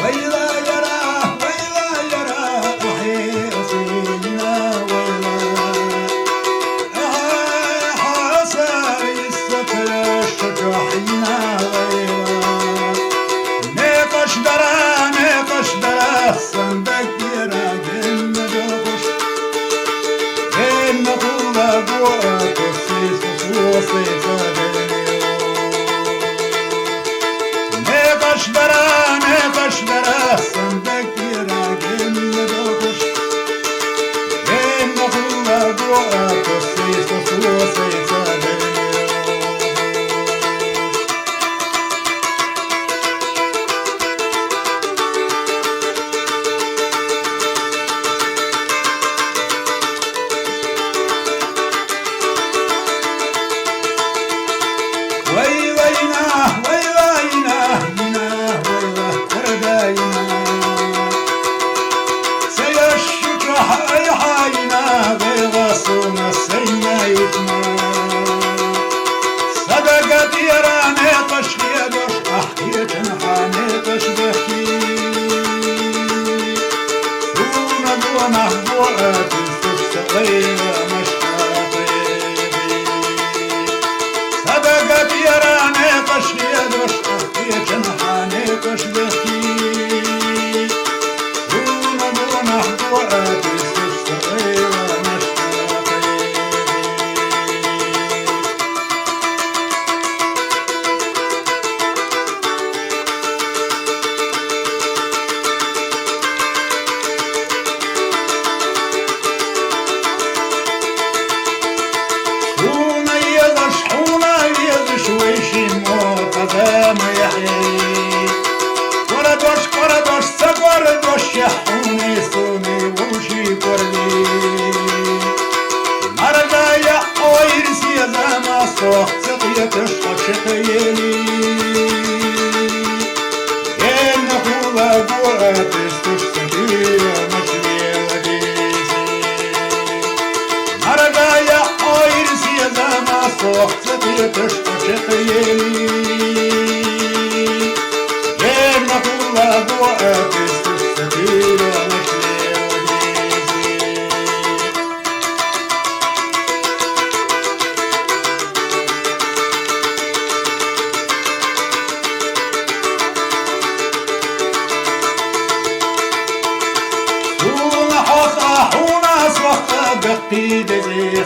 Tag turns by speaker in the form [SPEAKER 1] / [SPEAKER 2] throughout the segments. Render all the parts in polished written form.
[SPEAKER 1] ويلا يرى ويلا يرى وحي أصيلنا ويلا حاسر السفر الشجاحينا ويلا نقش درا صندق يراجل مدوش إن كل قوة تصيص وصيص نقش درا صندق يراجل مدوش إن كل قوة تصيص وصيص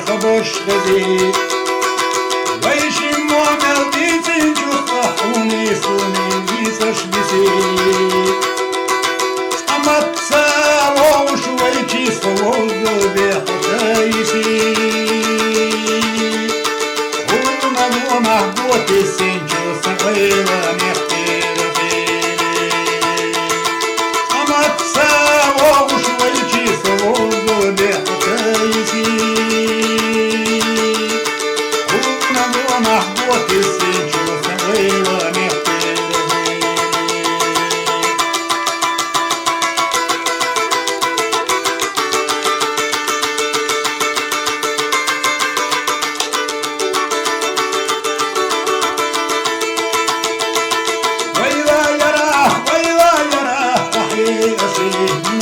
[SPEAKER 1] خبش غزي ويشي معمل ديتين جوخوني سوني بيسش بسي أمت ساوش ويشي صوز بحجايسي هونا نونا بوتي سنجو سغيرا نختير بيني أمت ساوش ويشي صوز بحجايسي ويلا يرى وحي أصيل